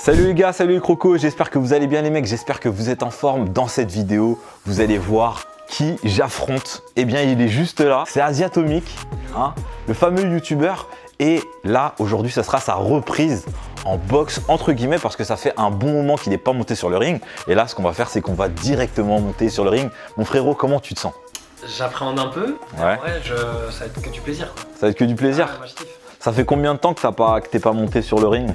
Salut les gars, salut les crocos, j'espère que vous allez bien les mecs, j'espère que vous êtes en forme. Dans cette vidéo, vous allez voir qui j'affronte. Eh bien, il est juste là, c'est Asiatomic, hein, le fameux youtubeur. Et là, aujourd'hui, ça sera sa reprise en boxe, entre guillemets, parce que ça fait un bon moment qu'il n'est pas monté sur le ring. Et là, ce qu'on va faire, c'est qu'on va directement monter sur le ring. Mon frérot, comment tu te sens? J'appréhende un peu, mais ouais. en vrai, ça va être que du plaisir, quoi. Ça va être que du plaisir? Moi, je kiffe. Ça fait combien de temps que t'es pas monté sur le ring?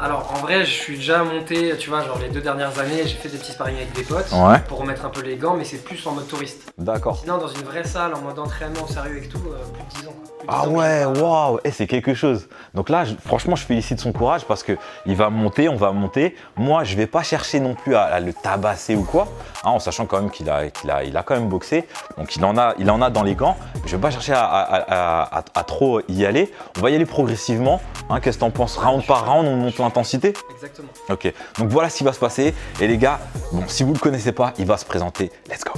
Alors en vrai je suis déjà monté, tu vois, genre les 2 dernières années j'ai fait des petits sparring avec des potes pour remettre un peu les gants, mais c'est plus en mode touriste. D'accord. Sinon dans une vraie salle, en mode entraînement sérieux et tout, plus de 10 ans. Ah ouais, waouh, c'est quelque chose. Donc là, franchement, je félicite son courage parce que il va monter, on va monter. Moi, je vais pas chercher non plus à le tabasser ou quoi, hein, en sachant quand même qu'il a quand même boxé. Donc il en a dans les gants. Je vais pas chercher à trop y aller. On va y aller progressivement. Hein, qu'est-ce que t'en penses? Round par round, on monte l'intensité? Exactement. Ok, donc voilà ce qui va se passer. Et les gars, bon, si vous le connaissez pas, il va se présenter. Let's go.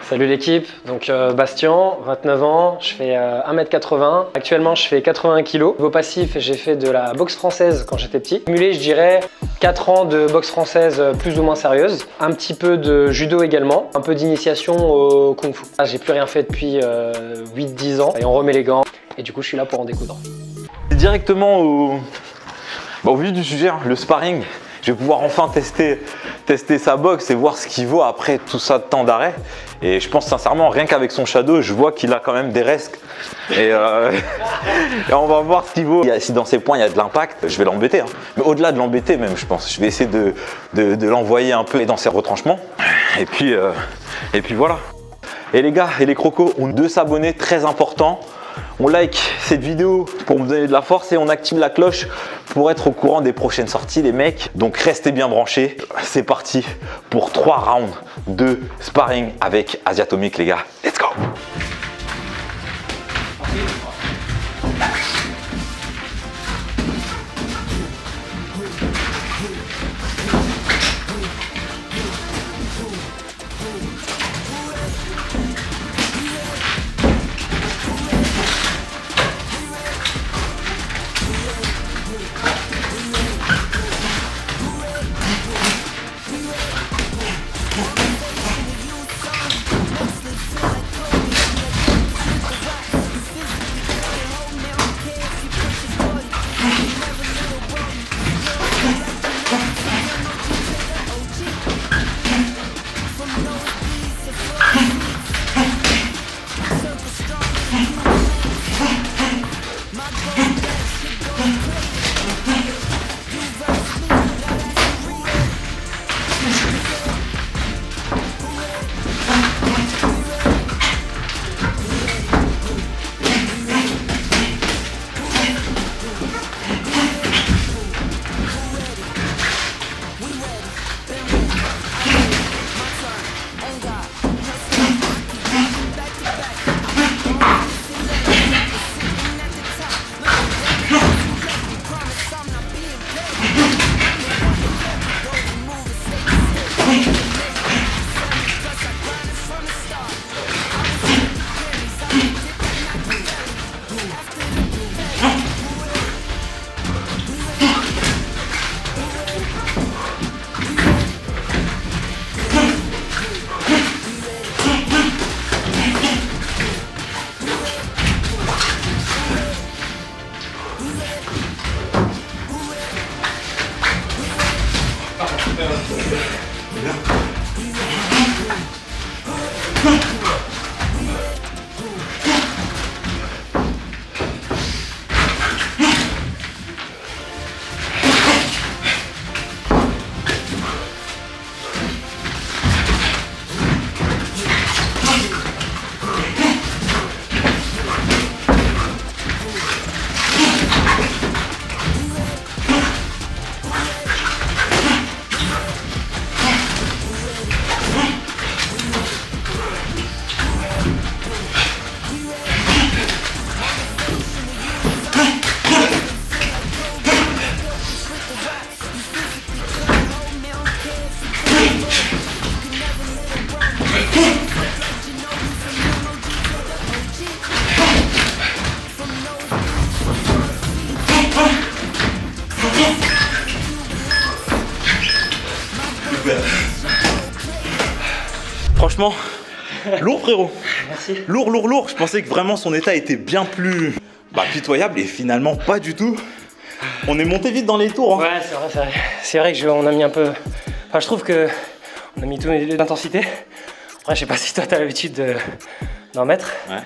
Salut l'équipe, donc Bastien, 29 ans, je fais 1m80. Actuellement je fais 81 kg. Niveau passif, j'ai fait de la boxe française quand j'étais petit. Cumulé, je dirais 4 ans de boxe française plus ou moins sérieuse. Un petit peu de judo également, un peu d'initiation au kung-fu. J'ai plus rien fait depuis 8-10 ans et on remet les gants. Et du coup je suis là pour en découdre. Directement au vif du sujet, hein, le sparring. Je vais pouvoir enfin tester sa boxe et voir ce qu'il vaut après tout ça de temps d'arrêt. Et je pense sincèrement, rien qu'avec son shadow, je vois qu'il a quand même des restes. Et on va voir ce qu'il vaut. Si dans ses points il y a de l'impact, je vais l'embêter. Hein. Mais au-delà de l'embêter même, je pense. Je vais essayer de l'envoyer un peu dans ses retranchements. Et puis voilà. Et les gars et les crocos, on 2 s'abonner, très important. On like cette vidéo pour me donner de la force et on active la cloche pour être au courant des prochaines sorties les mecs. Donc restez bien branchés. C'est parti pour 3 rounds de sparring avec Asiatomic les gars. Let's go! Franchement, lourd frérot. Merci. Lourd. Je pensais que vraiment son état était bien plus pitoyable et finalement pas du tout. On est monté vite dans les tours. Hein. Ouais, c'est vrai, c'est vrai. C'est vrai qu'on a mis un peu... Enfin, je trouve que on a mis tous les d'intensité. Après, je sais pas si toi t'as l'habitude d'en mettre. Ouais.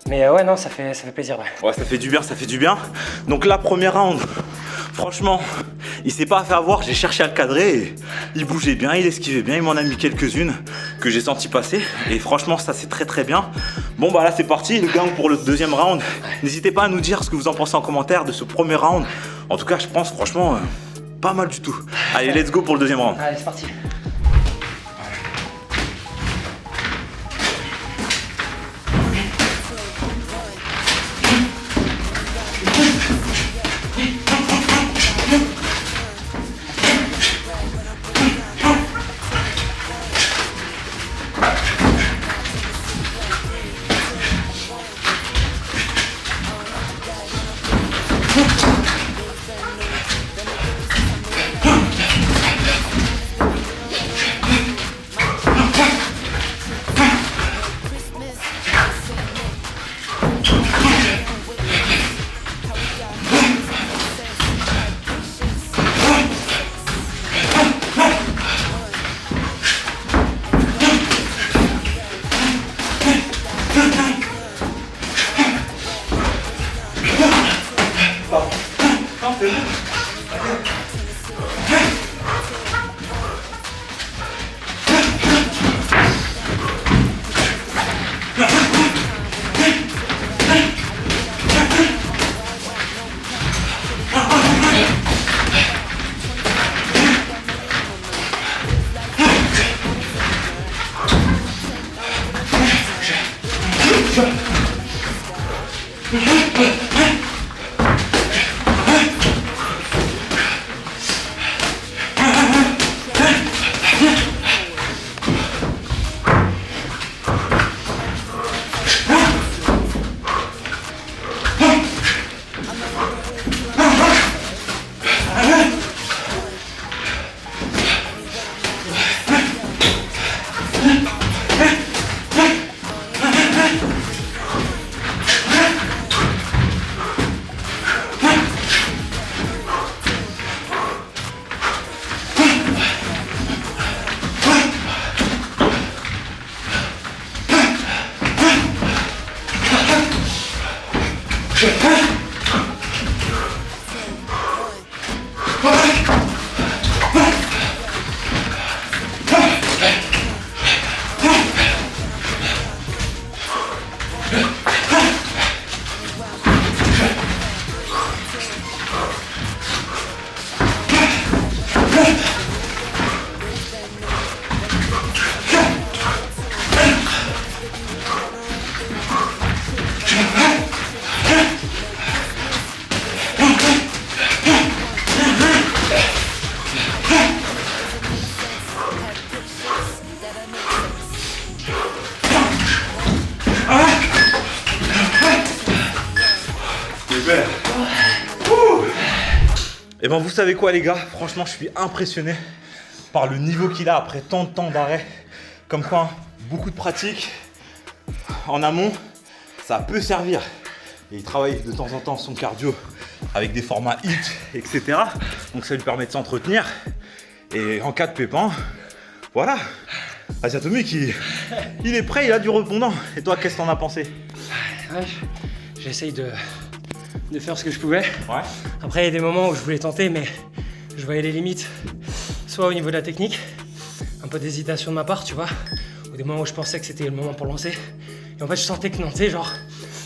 Mais ouais, non, ça fait plaisir, ouais. Ouais, ça fait du bien. Donc là, première round, franchement, il s'est pas fait avoir. J'ai cherché à le cadrer et il bougeait bien, il esquivait bien. Il m'en a mis quelques-unes que j'ai senti passer. Et franchement, ça c'est très bien. Bon, bah là, c'est parti. Le gang pour le deuxième round. N'hésitez pas à nous dire ce que vous en pensez en commentaire de ce premier round. En tout cas, je pense franchement, pas mal du tout. Allez, let's go pour le deuxième round. Allez, c'est parti. Et ben vous savez quoi les gars, franchement je suis impressionné par le niveau qu'il a après tant de temps d'arrêt. Comme quoi, hein, beaucoup de pratique en amont, ça peut servir. Et il travaille de temps en temps son cardio avec des formats HIIT, etc. Donc ça lui permet de s'entretenir. Et en cas de pépin, voilà. Asiatomique, il est prêt, il a du répondant. Et toi, qu'est-ce que t'en as pensé? Ouais, j'essaye de faire ce que je pouvais. Ouais. Après, il y a des moments où je voulais tenter, mais je voyais les limites, soit au niveau de la technique, un peu d'hésitation de ma part, tu vois, ou des moments où je pensais que c'était le moment pour lancer. Et en fait, je sentais que non, tu sais, genre,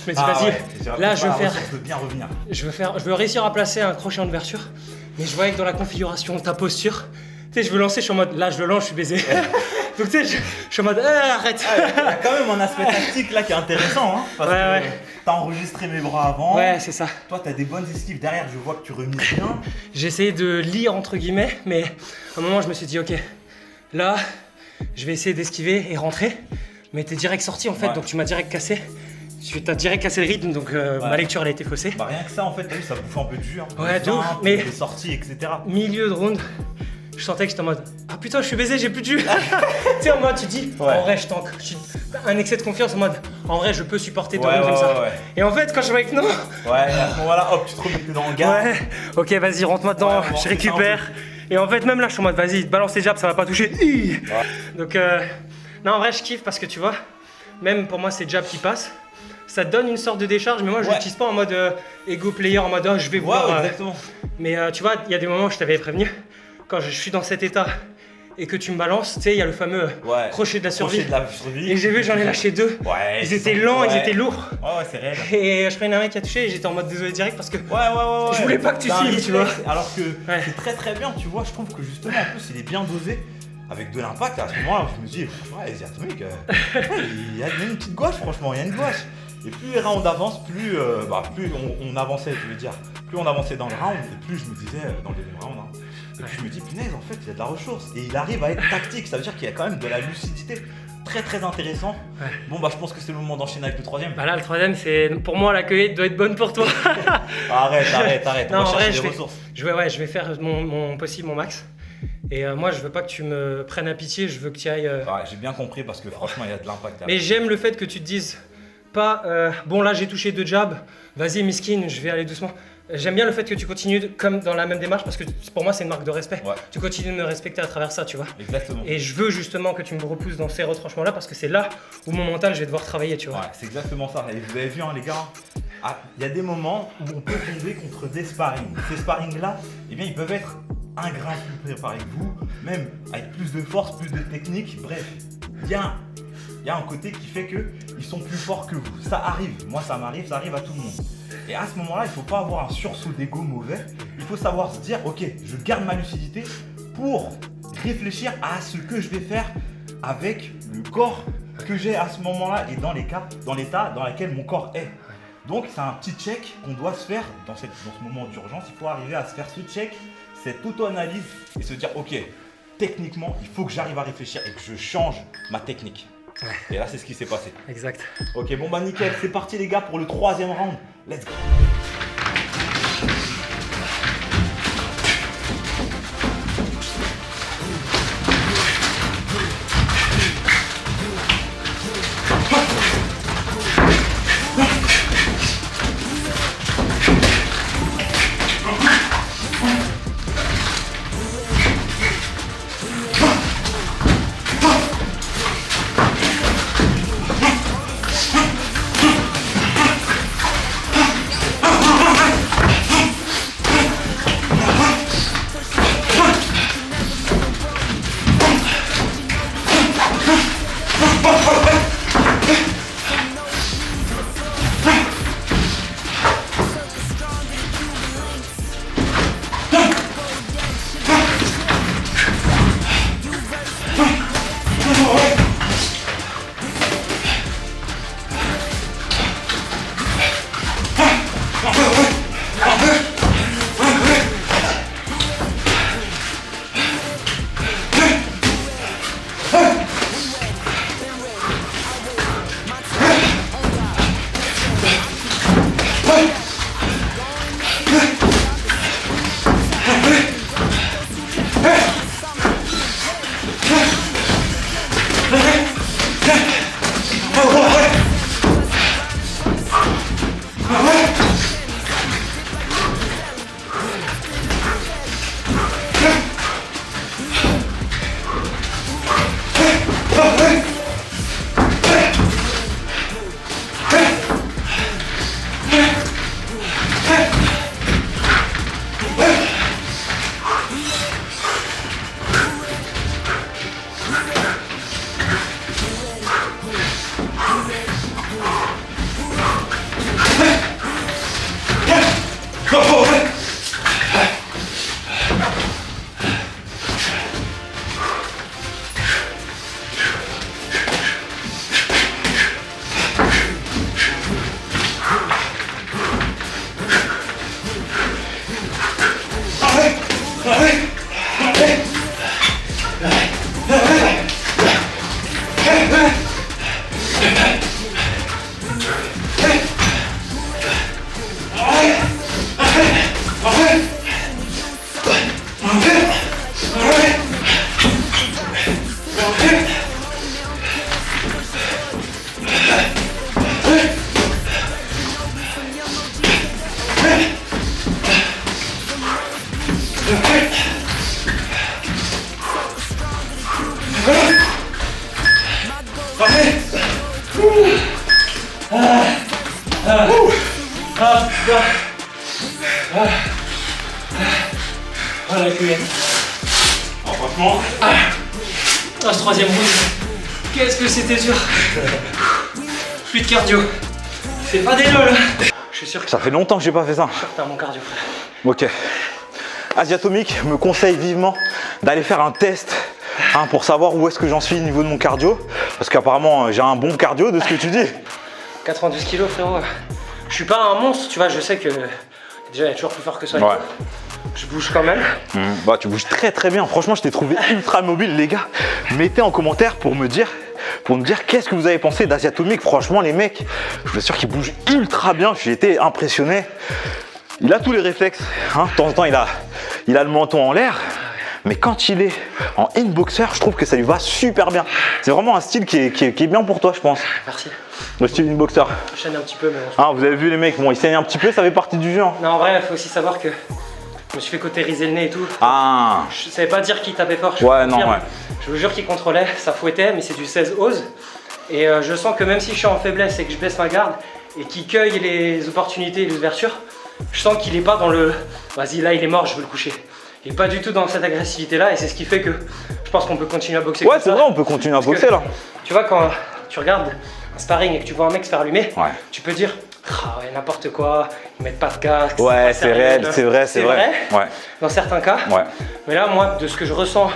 je me dis, vas-y, ouais. là, je veux faire. De bien revenir. Je veux réussir à placer un crochet en ouverture, mais je voyais que dans la configuration, ta posture, tu sais, je veux lancer, je suis en mode, là, je le lance, je suis baisé. Donc, tu sais, je suis en mode, arrête. Il y a quand même un aspect tactique là qui est intéressant, hein, parce que t'as enregistré mes bras avant. Ouais, c'est ça. Toi, t'as des bonnes esquives derrière, je vois que tu remises bien. J'ai essayé de lire entre guillemets, mais à un moment, je me suis dit, ok, là, je vais essayer d'esquiver et rentrer. Mais t'es direct sorti en fait, donc tu m'as direct cassé. Tu t'as direct cassé le rythme, donc ma lecture elle a été faussée. Bah rien que ça en fait, t'as vu, ça bouffe un peu de jus. Hein. Ouais, de ouf, mais les sorties, etc. Milieu de round, je sentais que j'étais en mode ah putain, je suis baisé, j'ai plus de jus. Tu sais, en mode, tu dis Ouais. en vrai, je tank. Un excès de confiance en mode en vrai, je peux supporter deux rounds comme ça. Ouais. Et en fait, quand je vois que non, Ouais, à ce moment-là, hop, tu te remets dans le gars. ouais, ok, vas-y, rentre-moi dedans, Ouais, bon, je c'est récupère. Et en fait, même là, je suis en mode vas-y, balance tes jabs, ça va pas toucher. Donc, non, en vrai, je kiffe parce que tu vois, même pour moi, c'est jab qui passe. Ça te donne une sorte de décharge, mais moi je Ouais. l'utilise pas en mode ego player, en mode oh, je vais Ouais, voir. exactement. Mais tu vois, il y a des moments où je t'avais prévenu, quand je suis dans cet état et que tu me balances, tu sais, il y a le fameux Ouais. crochet de la survie. Crochet de la survie. Et j'ai vu, j'en ai lâché deux. Ouais. Ils étaient lents, ils Ouais. étaient lourds. Ouais, c'est réel. Et je prenais un mec qui a touché et j'étais en mode désolé direct parce que Ouais. Je voulais pas que tu T'as un filmes, tu vois. réflexe, alors que Ouais. c'est très bien, tu vois. Je trouve que justement, en plus, il est bien dosé. Avec de l'impact, à ce moment-là, je me dis, ouais, les atomiques, il y a une petite gauche, franchement, il y a une gauche. Et plus les rounds avancent, plus on avançait, je veux dire. Plus on avançait dans le round, et plus je me disais, dans le deuxième round, hein, et puis je me dis, punaise, en fait, il y a de la ressource. Et il arrive à être tactique, ça veut dire qu'il y a quand même de la lucidité. Très intéressant. Ouais. Bon, bah, je pense que c'est le moment d'enchaîner avec le troisième. bah là, le troisième, c'est pour moi, la cueillette doit être bonne pour toi. Arrête. Non, On va en vrai, chercher je des vais, ressources. je vais faire mon possible, mon max. Et moi, je veux pas que tu me prennes à pitié, je veux que tu ailles. Ouais, j'ai bien compris parce que franchement, il y a de l'impact. Mais j'aime le fait que tu te dises pas bon, là j'ai touché 2 jabs, vas-y, miskin, je vais aller doucement. J'aime bien le fait que tu continues comme dans la même démarche parce que pour moi, c'est une marque de respect. Ouais. Tu continues de me respecter à travers ça, tu vois. Exactement. Et je veux justement que tu me repousses dans ces retranchements-là parce que c'est là où mon mental, je vais devoir travailler, tu vois. Ouais, c'est exactement ça. Et vous avez vu, hein, les gars, il y a des moments où on peut tomber contre des sparring. Ces sparring-là, eh bien, ils peuvent être un grain plus préparés que vous, même avec plus de force, plus de technique. Bref, il y a un côté qui fait qu'ils sont plus forts que vous. Ça arrive. Moi, ça m'arrive, ça arrive à tout le monde. Et à ce moment-là, il ne faut pas avoir un sursaut d'ego mauvais. Il faut savoir se dire, ok, je garde ma lucidité pour réfléchir à ce que je vais faire avec le corps que j'ai à ce moment-là et dans l'état dans lequel mon corps est. Donc c'est un petit check qu'on doit se faire dans ce moment d'urgence. Il faut arriver à se faire ce check, cette auto-analyse et se dire ok, techniquement il faut que j'arrive à réfléchir et que je change ma technique. Et là c'est ce qui s'est passé. Exact. Ok, bon bah nickel, c'est parti les gars pour le troisième round. Let's go. Parfait. Voilà, cuillère. Franchement. Ce troisième round, qu'est-ce que c'était dur. Plus de cardio. C'est pas des lol. Je suis sûr que Ça fait longtemps que j'ai pas fait ça. t'as mon cardio, frère. Ok. Asiatomique me conseille vivement d'aller faire un test pour savoir où est-ce que j'en suis au niveau de mon cardio. Parce qu'apparemment j'ai un bon cardio de ce que tu dis. 92 kilos, frérot. Je suis pas un monstre, tu vois, je sais que déjà il y a toujours plus fort que ça. Ouais. Je bouge quand même. Bah tu bouges très très bien. Franchement je t'ai trouvé ultra mobile les gars. Mettez en commentaire pour me dire qu'est-ce que vous avez pensé d'Asiatomique. Franchement les mecs, je vous assure qu'il bouge ultra bien. J'ai été impressionné. Il a tous les réflexes. Hein. De temps en temps il a le menton en l'air. Mais quand il est en in-boxer, je trouve que ça lui va super bien. C'est vraiment un style qui est bien pour toi, je pense. Merci. Le style in-boxer. Je chaîne un petit peu, mais. Ah, vous avez vu les mecs, bon, ils saignent un petit peu, ça fait partie du jeu. Hein. Non, en vrai, il faut aussi savoir que je me suis fait cautériser le nez et tout. Ah. Je savais pas dire qu'il tapait fort. Ouais, non, ouais. Je vous jure qu'il contrôlait, ça fouettait, mais c'est du 16 ose. Et je sens que même si je suis en faiblesse et que je baisse ma garde et qu'il cueille les opportunités et les ouvertures, je sens qu'il est pas dans le vas-y, là il est mort, je veux le coucher. Il est pas du tout dans cette agressivité là et c'est ce qui fait que je pense qu'on peut continuer à boxer. Ouais, c'est vrai, on peut continuer à boxer là. Tu vois, quand tu regardes un sparring et que tu vois un mec se faire allumer, Ouais. tu peux dire ah ouais, n'importe quoi, ils mettent pas de casque. Ouais, c'est réel, c'est vrai, c'est vrai. Ouais. Dans certains cas. Ouais. Mais là, moi, de ce que je ressens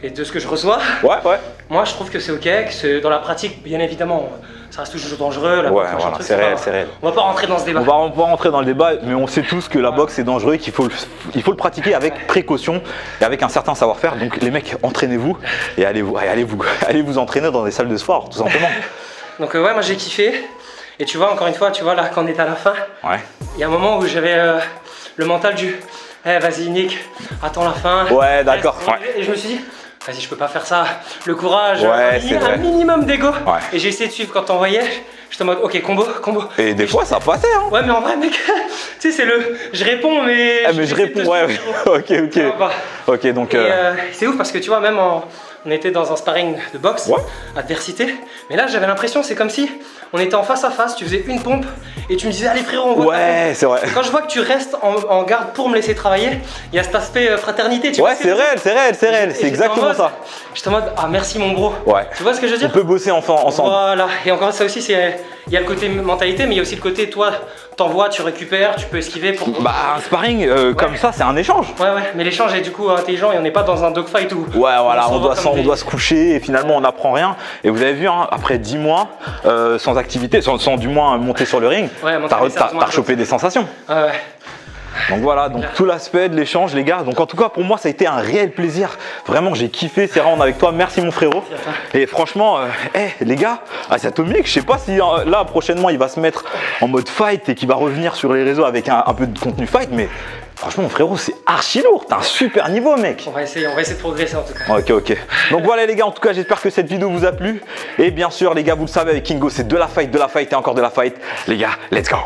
et de ce que je reçois, Ouais, ouais. moi je trouve que c'est ok, que c'est dans la pratique, bien évidemment, ça reste toujours dangereux. La Ouais, boxe, machin voilà, truc, c'est réel, pas- c'est réel. On va pas rentrer dans ce débat. On va pas rentrer dans le débat, mais on sait tous que la boxe est dangereux et qu'il faut le pratiquer avec précaution et avec un certain savoir-faire. Donc les mecs, entraînez-vous et allez vous entraîner dans des salles de sport, tout simplement. Donc ouais, moi j'ai kiffé. Et tu vois, encore une fois, tu vois là, quand on est à la fin, Ouais. il y a un moment où j'avais le mental du vas-y Nick, attends la fin. Ouais, d'accord, Reste. ouais. Et je me suis dit, vas-y, je peux pas faire ça. Le courage, Ouais, c'est vrai. un minimum d'ego. Ouais. Et j'ai essayé de suivre quand t'envoyais. J'étais en mode, ok, combo. Et des fois ça passait, hein. Ouais, mais en vrai, mec, tu sais, c'est le. Je réponds, mais. Ah, mais je j'essaie de réponds, te ouais, suivre. ouais. Ok, Ça va ok. pas. Ok, donc. Et c'est ouf parce que tu vois, même on était dans un sparring de boxe, Ouais. adversité, mais là j'avais l'impression, c'est comme si on était en face à face, tu faisais une pompe et tu me disais allez frérot, on voit. Ouais, c'est vrai. Quand je vois que tu restes en garde pour me laisser travailler, il y a cet aspect fraternité. Tu vois Ouais, ce que je veux dire. c'est réel, Et c'est j'étais exactement en mode- ça. J'étais en mode ah merci mon gros. Ouais. Tu vois ce que je veux On dire? peut bosser ensemble. Voilà, et encore ça aussi, il y a le côté mentalité, mais il y a aussi le côté toi, t'envoies, tu récupères, tu peux esquiver pour. Bah, un sparring comme ça, c'est un échange. Ouais, mais l'échange est du coup intelligent et on n'est pas dans un dogfight où. Ouais, voilà, on s'envoie comme des- doit se coucher et finalement on n'apprend rien. Et vous avez vu, hein, après 10 mois sans activité, sans du moins monter sur le ring, Ouais, monter les sérieusement t'as à chopé des sensations. Ouais. Donc voilà, donc tout l'aspect de l'échange, les gars. Donc en tout cas, pour moi, ça a été un réel plaisir. Vraiment, j'ai kiffé ces rounds avec toi. Merci, mon frérot. Et franchement, les gars, Asiatomique, je sais pas si là, prochainement, il va se mettre en mode fight et qu'il va revenir sur les réseaux avec un peu de contenu fight. Mais franchement, mon frérot, c'est archi lourd. T'as un super niveau, mec. On va essayer de progresser en tout cas. Ok. Donc voilà les gars, en tout cas j'espère que cette vidéo vous a plu. Et bien sûr les gars, vous le savez, avec Kingo c'est de la fight et encore de la fight. Les gars, let's go.